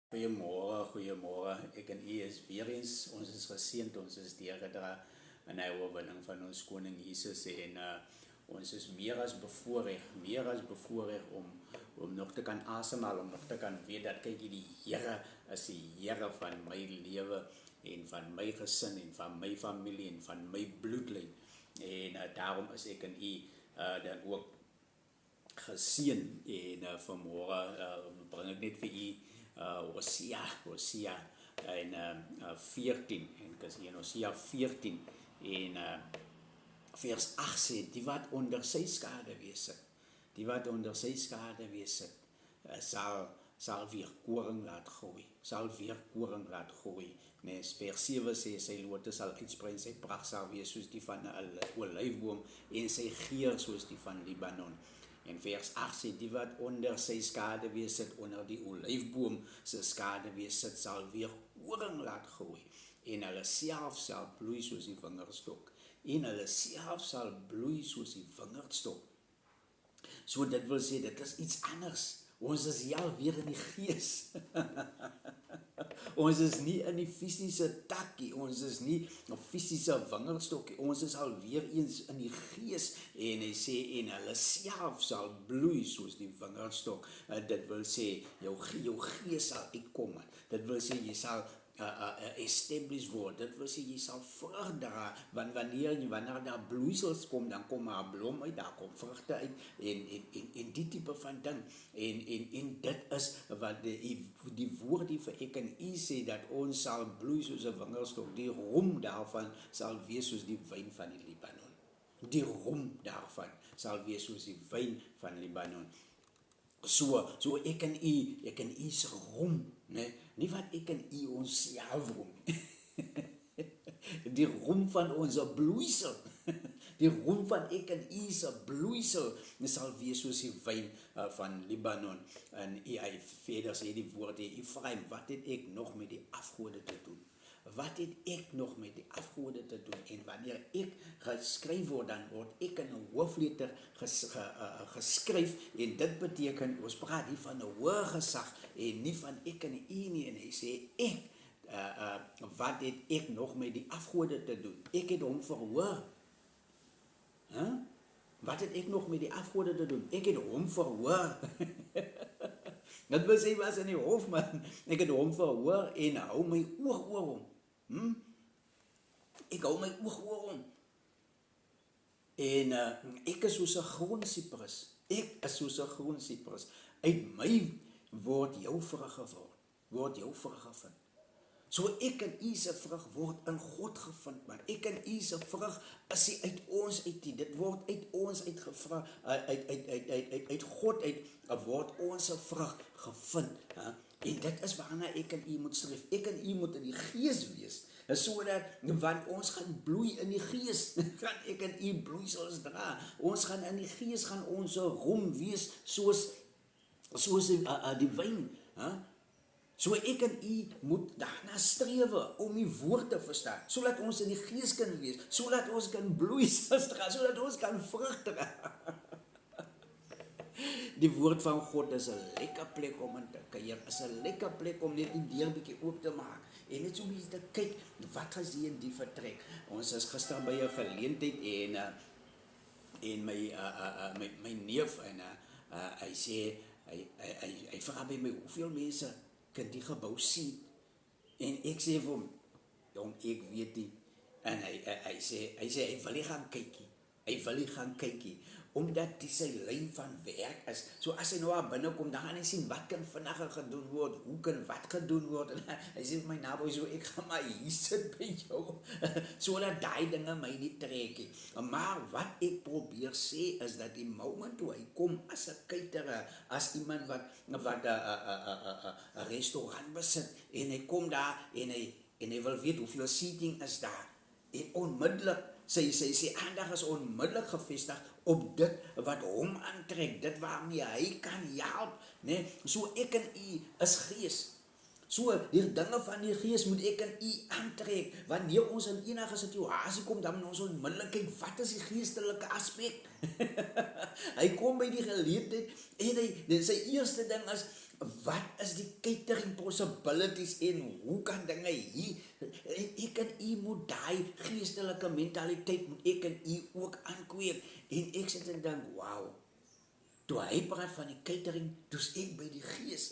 Goeiemôre. Ek en u is weer eens, ons is geseënd, ons is deurgedra in die oorwinning van ons koning Jesus en ons is meer as bevoorreg om nog te kan asemhaal, om nog te kan weet dat kyk die Here is die Here van my lewe en van my gesin en van my familie en van my bloedlyn. En daarom is ek en u dan ook geseën en vanmôre bring ek net vir u Hosea en 14 en kas in Hosea 14 en vers 8 sê die wat onder sy skade wees sal weer koring laat groei. Nee, vers 7 sê sy lote sal uitsprei, sy pragt sal wees soos die van 'n olyfboom en sy geur soos die van Libanon. En vers 8 sê, die wat onder sy skade wees sit, onder die olyfboom sy skade wees sit, sal weer koring laat groei. En hulle self sal bloei soos die vingerstok. So dit wil sê, dit is iets anders. Ons is weer in die gees. Ons is nie in die fisiese takkie, ons is nie 'n fisiese vingerstokkie, ons is alweer eens in die gees en hy sê en hulle self sal bloei soos die vingerstok. Dit wil sê jou gees sal uitkom. Dit wil sê jy sal established word. Dit wil sê jy sal vrug dra, want wanneer daar bloeisels kom, dan kom daar 'n blom uit, daar kom vrugte uit en die tipe van ding. En dit is wat die woord die vir ek en u sê dat ons sal bloei soos 'n vingerstok. Die rom daarvan sal wees soos die wyn van die Libanon. Die rom daarvan sal wees soos die wyn van Libanon. So ek en u se rom, né? Nie wat ek en u ons self rom. Die rom van ons bloeisel. Die rom van ek en u se bloeisel sal wees soos die wyn van Libanon. En hy verder sê die woord, Ephraim, wat het ek nog met die afgode te doen? En wanneer ek geskryf word, dan word ek in 'n hoofletter geskryf, en dit beteken, ons praat hier van 'n hoë gesag, en nie van ek en u nie, en hy sê ek, wat het ek nog met die afgode te doen? Ek het hom verhoor. Wat het ek nog met die afgode te doen? Ek het hom verhoor. Dit wil sê, was in die hof, man. Ek het hom verhoor en hou my oog oor hom. Ek hou my oog oor hom. En ek is soos 'n groen siprus. Uit my word jou vrug gevind. So ek en u se vrug word in God gevind, man. Ek en u se vrug is nie uit ons uit nie. Dit word uit ons uitgevra, uit God uit word ons se vrug gevind. En dit is waarna ek en u moet streef. Ek en u moet in die gees wees, sodat, want ons gaan bloei in die gees, gaan ek en u bloeisels dra. Ons gaan in die gees, gaan ons rom wees, soos die wyn. So ek en u moet daarna strewe om die woord te verstaan, sodat ons in die gees kan wees, sodat ons kan bloei, sodat ons kan vrug dra. Die woord van God is 'n lekker plek om in te kuier, is 'n lekker plek om net die deur bietjie oop te maak en net so 'n bietjie te kyk wat gesien in die vertrek. Ons is gister by 'n geleentheid en my neef en hy sê hy vra by my hoeveel mense kan die gebou sien, en ek sê vir hom, jong, ek weet nie, en hy sê hy wil nie gaan kykie, omdat die sy lyn van werk is. So as hy nou daar binnekom, dan gaan hy sien wat kan vinniger gedoen word, hoe kan wat gedoen word, en hy sê vir my naboy, so ek gaan maar hier sit by jou, so dat die dinge my nie trek nie. Maar wat ek probeer sê, is dat die moment toe hy kom, as 'n caterer, as iemand wat 'n restaurant besit, en hy kom daar, en hy wil weet hoeveel seating is daar, en onmiddellik, sy aandag is onmiddellik gevestig op dit wat hom aantrek, dit waarmee hy kan help, né? So ek en u is gees. So die dinge van die gees moet ek en u aantrek. Wanneer ons in enige situasie kom, dan moet ons onmiddellik kyk, wat is die geestelike aspek? Hy kom by die geleentheid en sy eerste ding is, wat is die catering possibilities en hoe kan dinge hier, en ek en u moet daai geestelike mentaliteit, moet ek en u ook aankweek, en ek sit en dink, wow, toe hy praat van die catering, toe's ek by die gees,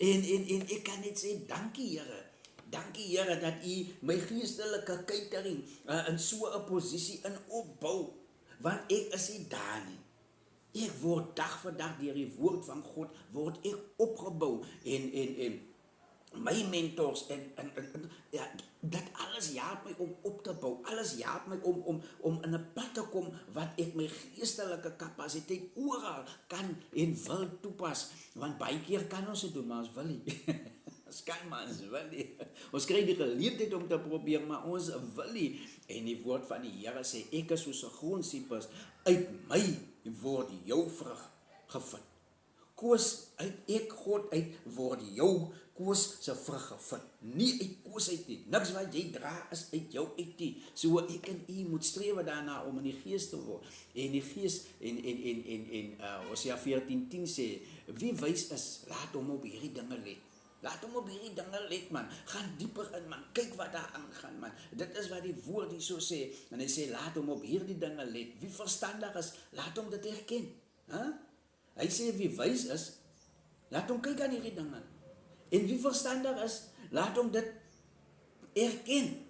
en ek kan net sê, dankie Here, dat u my geestelike catering in so 'n posisie in opbou, want ek is nie daar nie. Ek word dag vir dag deur die woord van God, word ek opgebou, en my mentors, en ja, dat alles help my om op te bou, alles help my om in 'n pad te kom, wat ek my geestelike kapasiteit oral kan en wil toepas, want baie keer kan ons dit doen, maar ons wil nie. Ons kan maar, ons wil nie. Ons kry die geleentheid om te probeer, maar ons wil nie. En die woord van die Here sê, ek is soos 'n groensiepers, uit my word jou vrug gevind. Koos uit ek, God uit, word jou koos se vrug gevind. Nie uit koos uit nie. Niks wat jy dra is uit jou uit nie. So ek en u moet strewe daarna om in die gees te word. En die gees, en Hosea 14:10 sê, wie wys is, laat hom op hierdie dinge let. Laat hom op hierdie dinge let, man. Gaan dieper in, man. Kyk wat daar aangaan, man. Dit is wat die woord hier so sê. En hy sê, laat hom op hierdie dinge let. Wie verstandig is, laat hom dit herken. Hy sê, wie wys is, laat hom kyk aan hierdie dinge. En wie verstandig is, laat hom dit erken.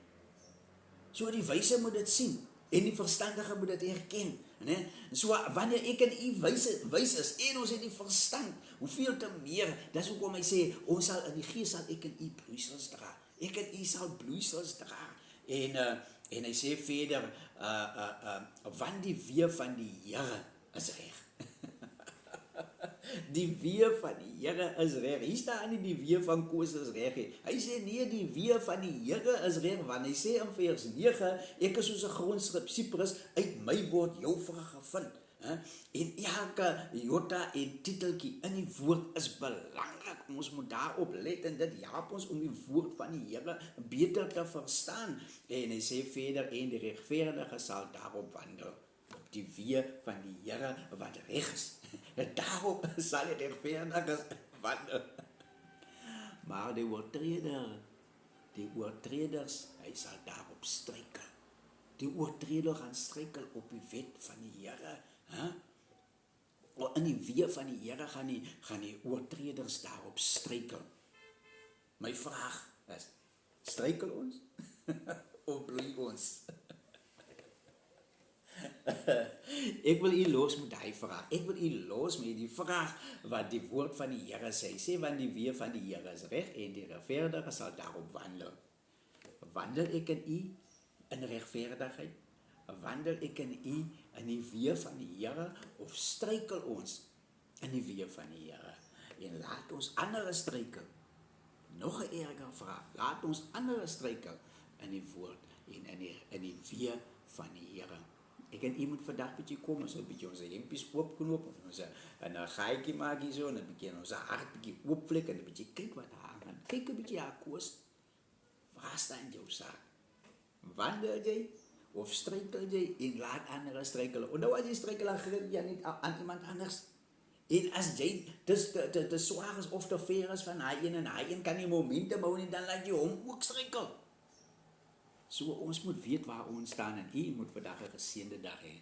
So die wyse moet dit sien, en die verstandige moet dit erken. Nee? So wanneer ek en u wys is, en ons het die verstand, hoeveel te meer, dis hoekom hy sê, ons sal in die gees sal ek en u bloeisels dra. Ek en u sal bloeisels dra. En hy sê verder, want die weë van die Here is reg. Die weë van die Here is reg. Hier staan nie die weë van Koos is reg nie. Hy sê nee, die weë van die Here is reg, want hy sê in vers 9, ek is soos 'n groensiepers, uit my word jou vrug gevind. En elke jota en titeltjie in die woord is belangrik. Ons moet daarop let, en dit help ons om die woord van die Here beter te verstaan. En hy sê verder, en die regverdige sal daarop wandel, op die weë van die Here wat reg is. En daarop sal die regverdiges wandel. Maar die oortreders, hy sal daarop struikel. Die oortreder gaan struikel op die wet van die Here. In die weë van die Here gaan die oortreders daarop struikel. My vraag is, struikel ons? Of bloei ons? Ek wil u los met die vraag. Ek wil u los met die vraag wat die woord van die Here sê. Sê, want die weë van die Here is reg, en die regverdige sal daarop wandel. Wandel ek en u in regverdigheid? Wandel ek en u in die weë van die Here, of struikel ons in die weë van die Here? En laat ons ander struikel. Nog 'n erger vraag. Laat ons ander struikel in die woord en in die weë van die Here. Ek en u moet vandag bietjie kom, ons 'n bietjie ons hempies oopknoop, ons 'n gaatjie maak hier so, en 'n bietjie ons hart bietjie oopvlek, en 'n bietjie kyk wat daar aan. Kyk 'n bietjie haar Koos. Waar staan jou saak? Wandel jy of struikel jy en laat ander struikel? Onthou, as jy struikel, dan gryp jy nie aan iemand anders. En as jy te swaar is of te ver is van hy een, en hy een kan nie momentum hou nie, dan laat jy hom ook struikel. So ons moet weet waar ons staan, en u moet vandag 'n geseënde dag hê.